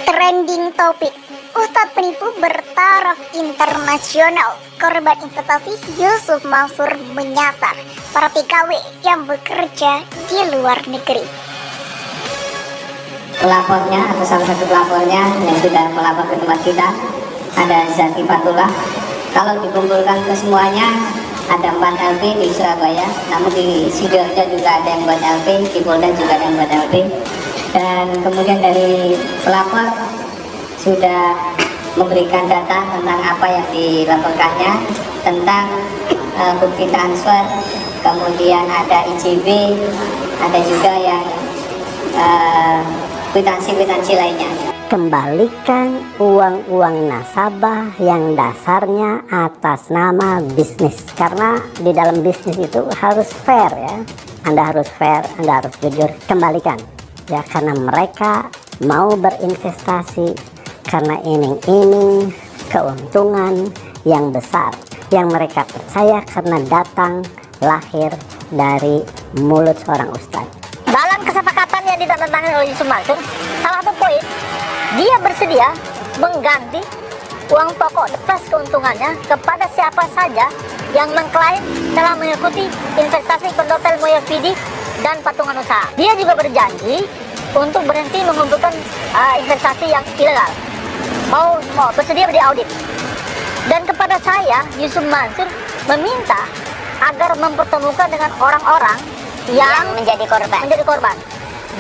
Trending topik, Ustadz penipu bertaraf internasional. Korban investasi Yusuf Mansur menyasar para TKW yang bekerja di luar negeri. Pelapornya atau salah satu pelapornya yang sudah melapor ke tempat kita ada Zaki Fatullah. Kalau dikumpulkan ke semuanya ada 4 LP di Surabaya, namun di Sidoarjo juga ada yang buat LP, di Polda juga ada yang buat LP. Dan kemudian dari pelapor sudah memberikan data tentang apa yang dilaporkannya, tentang bukti transfer, kemudian ada IJB, ada juga yang kwitansi-kwitansi lainnya. Kembalikan uang-uang nasabah yang dasarnya atas nama bisnis, karena di dalam bisnis itu harus fair ya. Anda harus fair, Anda harus jujur. Kembalikan ya, karena mereka mau berinvestasi karena iming-iming keuntungan yang besar yang mereka percaya karena datang lahir dari mulut seorang ustadz. Dalam kesepakatan yang ditandatangani oleh Yusuf Mansur, salah satu poin, dia bersedia mengganti uang pokok plus keuntungannya kepada siapa saja yang mengklaim telah mengikuti investasi Kondotel Mulyafidi dan patungan usaha. Dia juga berjanji untuk berhenti mengumpulkan investasi yang ilegal. Mau bersedia diaudit. Dan kepada saya, Yusuf Mansur meminta agar mempertemukan dengan orang-orang yang menjadi korban.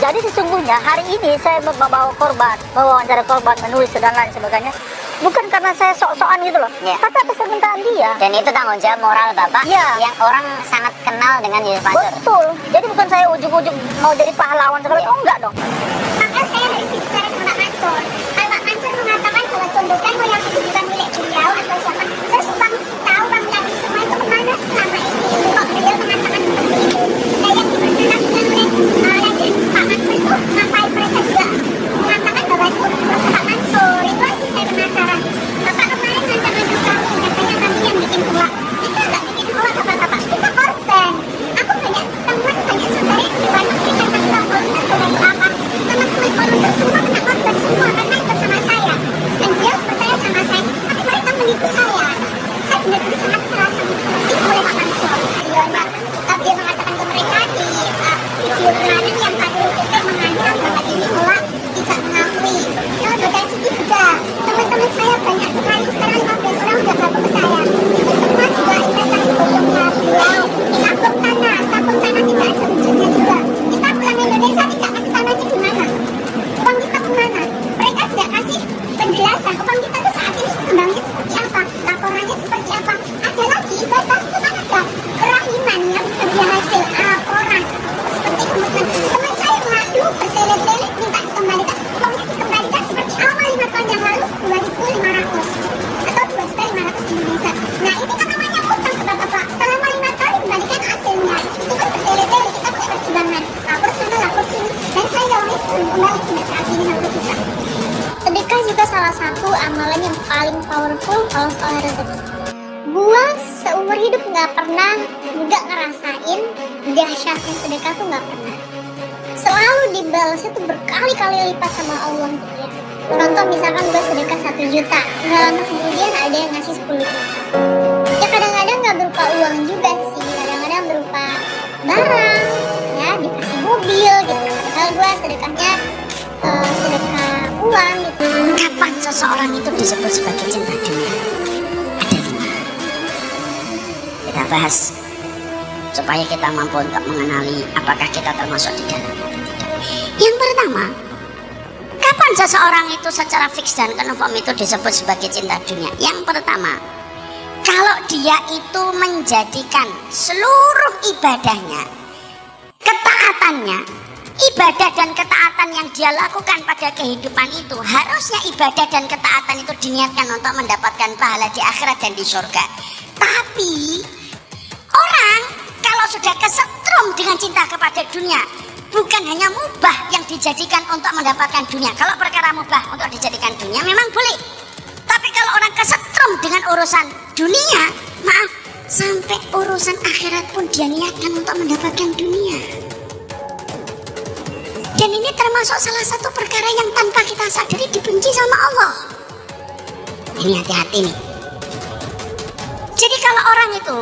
Jadi sesungguhnya hari ini saya membawa korban, mewawancara korban, menulis dan lain sebagainya, bukan karena saya sok-sokan gitu loh, tapi atas permintaan dia. Dan itu tanggung jawab moral Bapak yang orang sangat kenal dengan Yusuf Mansur. Betul. Jadi bukan saya ujug-ujug mau jadi pahlawan sekali, oh enggak dong. Maka saya berbicara ke Pak Mansur. Pak Mansur mengatakan kalau contohkan mau yang itu bukan milik beliau atau siapa. Terus Bang tahu Bang Lagi semua itu kemana selama ini? Kok beliau mengatakan seperti itu? Dan yang diperkenalkan oleh Pak Mansur itu ngapain mereka juga mengatakan bahwa itu Pak Mansur? Itu aja saya penasaran. Bapak kemarin ngancaman kami, katanya kami yang bikin ulah. Kita nggak bikin ulah Bapak. Kita korban. Aku banyak teman, banyak saudara yang di luar negeri kan kami lapor kita apa. Teman-teman korban semua kena korban semua karena ikut sama saya. Dan dia percaya sama saya. Tapi mereka menipu saya. Saya benar-benar sangat merasa ditipu oleh Pak Mansur. Dia mengatakan ke mereka di video kemarin yang Pak Dirut mengancam bahwa ini ulah tidak mengakui. Kalau dari sini juga teman-teman saya banyak sekali, sekarang 15 orang sudah gabung ke saya. Itu semua juga investasi bodongnya beliau. Kampung tanah tidak ada wujudnya juga. Kita pulang Indonesia tidak kasih tanahnya di mana? Uang kita kemana? Mereka tidak kasih penjelasan uang kita itu saat ini kembangnya seperti apa, laporannya seperti apa. Ada lagi ibadah itu kan ada kerahiman yang sebagai hasil laporan. Seperti kemudian teman saya mengadu bertele-tele minta dikembalikan. Uangnya dikembalikan seperti awal 5 tahun yang lalu 2.500 atau 2.500 Indonesia. Nah ini kan namanya utang ke Bapak. Selama 5 tahun dikembalikan hasilnya. Itu kan bertele-tele, kita punya perjuangan. Lapor sana, lapor sini. Dan saya jawabnya sebelum kembali sampai saat ini sampai kita. Sedekah juga salah satu amalan yang paling powerful kalau soal rezeki. Gua seumur hidup nggak pernah nggak ngerasain dahsyatnya sedekah tuh nggak pernah. Selalu dibalasnya tuh berkali-kali lipat sama Allah gitu ya. Contoh misalkan gua sedekah 1 juta, nggak lama kemudian ada yang ngasih 10 juta. Ya kadang-kadang nggak berupa uang juga sih, kadang-kadang berupa barang, ya dikasih mobil gitu. Padahal gua sedekahnya sedekah uang gitu. Kapan seseorang itu disebut sebagai cinta dunia? Ada 5. Kita bahas supaya kita mampu untuk mengenali apakah kita termasuk di dalamnya atau tidak. Yang pertama, kapan seseorang itu secara fix dan confirm itu disebut sebagai cinta dunia? Yang pertama, kalau dia itu menjadikan seluruh ibadahnya, ketaatannya, ibadah dan ketaatan yang dia lakukan pada kehidupan itu, harusnya ibadah dan ketaatan itu diniatkan untuk mendapatkan pahala di akhirat dan di surga. Tapi orang kalau sudah kesetrum dengan cinta kepada dunia, bukan hanya mubah yang dijadikan untuk mendapatkan dunia. Kalau perkara mubah untuk dijadikan dunia memang boleh. Tapi kalau orang kesetrum dengan urusan dunia, maaf, sampai urusan akhirat pun dia niatkan untuk mendapatkan dunia. Dan ini termasuk salah satu perkara yang tanpa kita kita sadari dibenci sama Allah. Ini hati-hati nih. Jadi kalau orang itu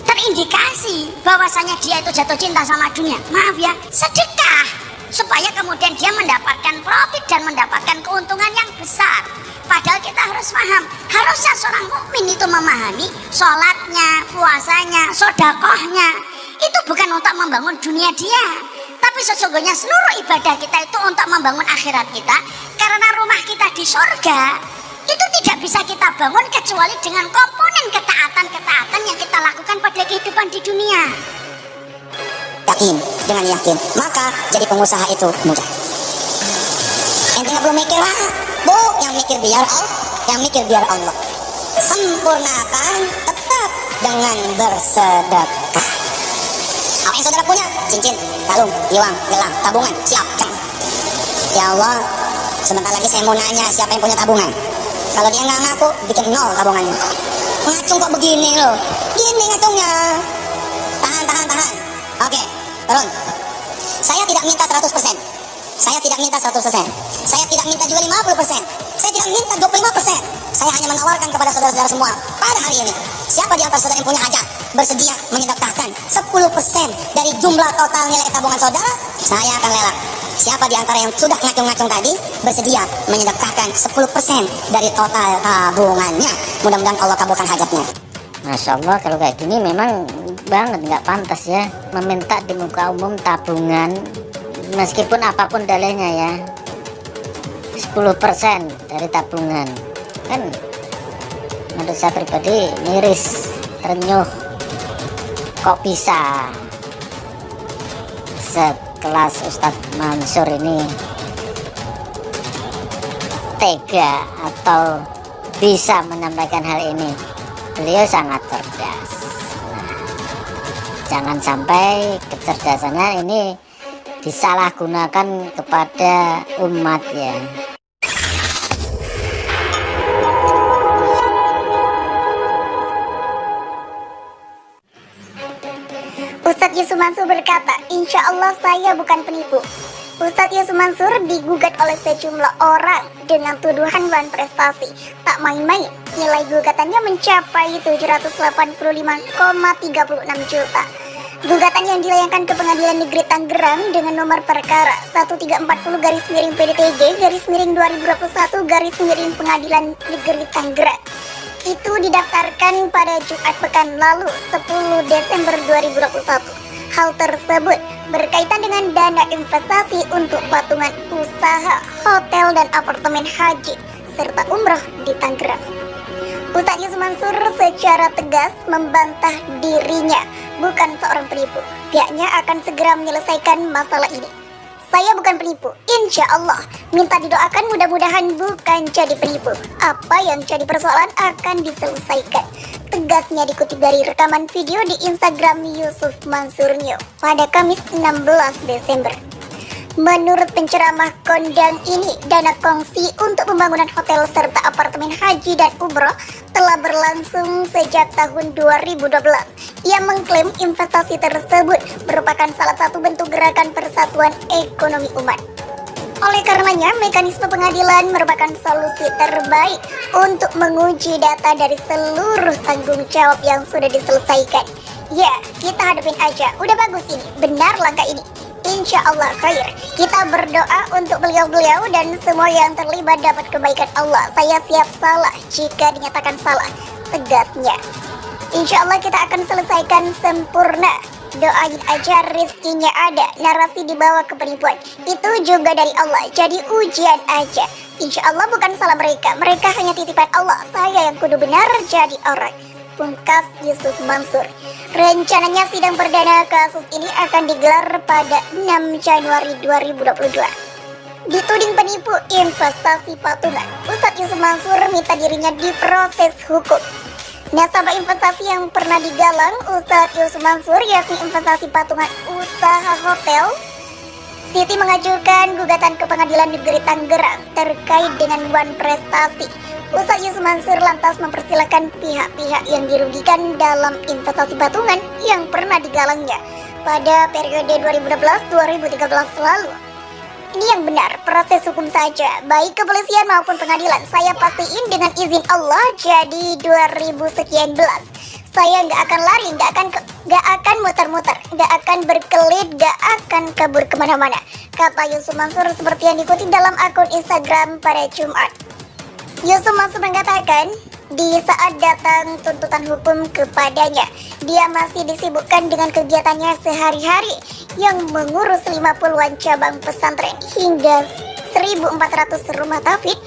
terindikasi bahwasanya dia itu jatuh cinta sama dunia, maaf ya, sedekah supaya kemudian dia mendapatkan profit dan mendapatkan keuntungan yang besar. Padahal kita harus paham, harusnya seorang mukmin itu memahami sholatnya, puasanya, sodakohnya itu bukan untuk membangun dunia dia, tapi sesungguhnya seluruh ibadah kita itu untuk membangun akhirat kita, karena rumah kita di surga itu tidak bisa kita bangun kecuali dengan komponen ketaatan-ketaatan yang kita lakukan pada kehidupan di dunia. Yakin, dengan yakin, maka jadi pengusaha itu mudah. Ente nggak perlu mikir lah, bu, yang mikir biar Allah, yang mikir biar Allah. Sempurnakan tetap dengan bersedekah. Apa yang saudara punya? Cincin, kalung, iwang, gelang, tabungan, siap. Ya Allah, sebentar lagi saya mau nanya siapa yang punya tabungan. Kalau dia nggak ngaku, bikin 0 tabungannya. Ngacung kok begini loh, gini ngacungnya. Tahan. Oke, turun. Saya tidak minta 100%. Saya tidak minta 100%. Saya tidak minta juga 50%. Saya tidak minta 25%. Saya hanya menawarkan kepada saudara-saudara semua pada hari ini. Siapa di antara saudara yang punya hajat bersedia menyedekahkan 10% dari jumlah total nilai tabungan saudara? Saya akan lelang. Siapa di antara yang sudah ngacung-ngacung tadi bersedia menyedekahkan 10% dari total tabungannya? Mudah-mudahan Allah kabulkan hajatnya. Masya Allah, kalau kayak gini memang banget nggak pantas ya meminta di muka umum tabungan, meskipun apapun dalihnya ya, 10% dari tabungan. Kan menurut saya pribadi miris, terenyuh, kok bisa sekelas Ustadz Mansur ini tega atau bisa menyampaikan hal ini. Beliau sangat cerdas. Nah, jangan sampai kecerdasannya ini disalahgunakan kepada umat ya. Ustadz Yusuf Mansur berkata, insya Allah saya bukan penipu. Ustadz Yusuf Mansur digugat oleh sejumlah orang dengan tuduhan wan prestasi. Tak main-main, nilai gugatannya mencapai 785,36 juta. Gugatan yang dilayangkan ke Pengadilan Negeri Tangerang dengan nomor perkara 1340-PDTG-2021 Pengadilan Negeri Tangerang itu didaftarkan pada Jumat pekan lalu 10 Desember 2021. Hal tersebut berkaitan dengan dana investasi untuk patungan usaha hotel dan apartemen haji serta umroh di Tangerang. Ustadz Yusuf Mansur secara tegas membantah dirinya bukan seorang penipu. Pihaknya akan segera menyelesaikan masalah ini. Saya bukan penipu, insya Allah. Minta didoakan mudah-mudahan bukan jadi penipu. Apa yang jadi persoalan akan diselesaikan. Tegasnya dikutip dari rekaman video di Instagram Yusuf Mansur New pada Kamis 16 Desember. Menurut penceramah kondang ini, dana kongsi untuk pembangunan hotel serta apartemen haji dan umroh telah berlangsung sejak tahun 2012. Ia mengklaim investasi tersebut merupakan salah satu bentuk gerakan persatuan ekonomi umat. Oleh karenanya, mekanisme pengadilan merupakan solusi terbaik untuk menguji data dari seluruh tanggung jawab yang sudah diselesaikan. Ya, kita hadapin aja. Udah bagus ini, benar langkah ini. Insya Allah khair. Kita berdoa untuk beliau-beliau dan semua yang terlibat dapat kebaikan Allah. Saya siap salah jika dinyatakan salah, tegasnya. Insya Allah kita akan selesaikan sempurna. Doain aja rizkinya ada. Narasi dibawa ke penipuan itu juga dari Allah, jadi ujian aja. Insya Allah bukan salah mereka. Mereka hanya titipan Allah. Saya yang kudu benar jadi orang. Pungkas Yusuf Mansur. Rencananya sidang perdana kasus ini akan digelar pada 6 Januari 2022. Dituding penipu investasi patungan, Ustadz Yusuf Mansur minta dirinya diproses hukum. Nasabah investasi yang pernah digalang Ustadz Yusuf Mansur yakni investasi patungan usaha hotel. Siti mengajukan gugatan ke Pengadilan Negeri Tangerang terkait dengan wan prestasi. Ustadz Yusuf Mansur lantas mempersilahkan pihak-pihak yang dirugikan dalam investasi patungan yang pernah digalangnya pada periode 2012-2013 lalu. ini yang benar, proses hukum saja. Baik kepolisian maupun pengadilan, saya pastiin dengan izin Allah jadi 2000 sekian belas. Saya nggak akan lari, nggak akan muter-muter, nggak akan berkelit, nggak akan kabur kemana-mana. Kata Yusuf Mansur seperti yang dikutip dalam akun Instagram pada Jumat. Yusuf Mansur mengatakan, di saat datang tuntutan hukum kepadanya, dia masih disibukkan dengan kegiatannya sehari-hari yang mengurus 50-an cabang pesantren hingga 1.400 rumah tahfidz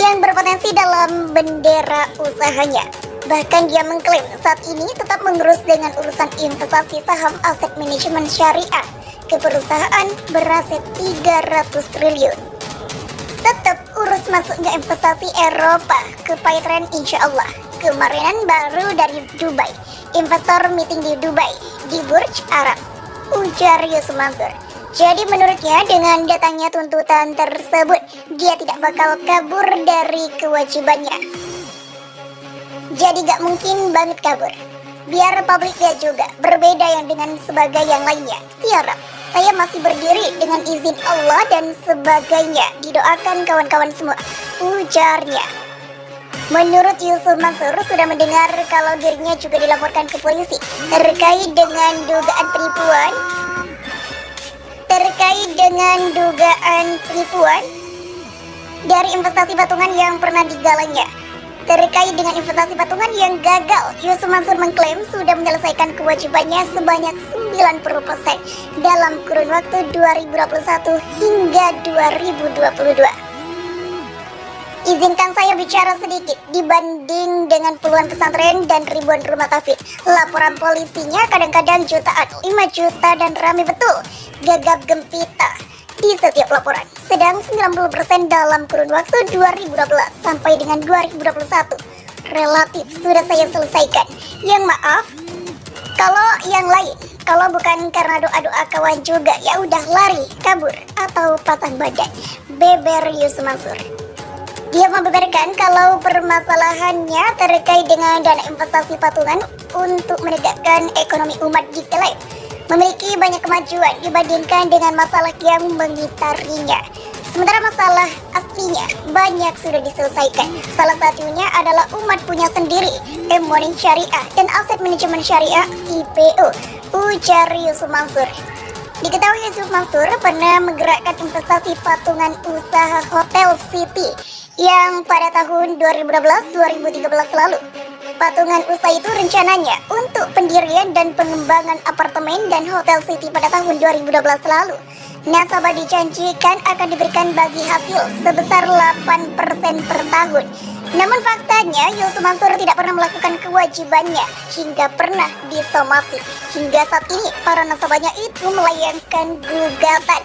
yang berpotensi dalam bendera usahanya. Bahkan dia mengklaim saat ini tetap mengurus dengan urusan investasi saham aset manajemen syariah ke perusahaan beraset 300 triliun. Tetap urus masuknya investasi Eropa ke Python insya Allah. Kemarinan baru dari Dubai, investor meeting di Dubai, di Burj Arab, ujar Yusuf Mansur. Jadi menurutnya dengan datangnya tuntutan tersebut, dia tidak bakal kabur dari kewajibannya. Jadi gak mungkin banget kabur. Biar publik lihat juga, berbeda yang dengan sebagai yang lainnya. Tiarap, saya masih berdiri dengan izin Allah dan sebagainya. Didoakan kawan-kawan semua, ujarnya. Menurut Yusuf Mansur sudah mendengar kalau dirinya juga dilaporkan ke polisi terkait dengan dugaan penipuan dari investasi patungan yang pernah digalanya. Terkait dengan investasi patungan yang gagal, Yusuf Mansur mengklaim sudah menyelesaikan kewajibannya sebanyak 90% dalam kurun waktu 2021 hingga 2022. Izinkan saya bicara sedikit. Dibanding dengan puluhan pesantren dan ribuan rumah tahfidz, laporan polisinya kadang-kadang jutaan, 5 juta dan ramai betul, gagap gempita di setiap laporan. Sedang 90% dalam kurun waktu 2012 sampai dengan 2021 relatif sudah saya selesaikan. Yang maaf, kalau yang lain, kalau bukan karena doa-doa kawan juga, ya udah lari, kabur, atau pasang badan, beber Yusuf Mansur. Dia membeberkan kalau permasalahannya terkait dengan dana investasi patungan untuk menegakkan ekonomi umat diklaim memiliki banyak kemajuan dibandingkan dengan masalah yang mengitarinya. Sementara masalah aslinya banyak sudah diselesaikan. Salah satunya adalah umat punya sendiri M-Money Syariah dan Aset Manajemen Syariah IPO, ujar Yusuf Mansur. Diketahui Yusuf Mansur pernah menggerakkan investasi patungan usaha Hotel City yang pada tahun 2012-2013 lalu. Patungan usaha itu rencananya untuk pendirian dan pengembangan apartemen dan Hotel City pada tahun 2012 lalu. Nasabah dijanjikan akan diberikan bagi hasil sebesar 8% per tahun. Namun faktanya Yusuf Mansur tidak pernah melakukan kewajibannya hingga pernah disomasi. Hingga saat ini para nasabahnya itu melayangkan gugatan.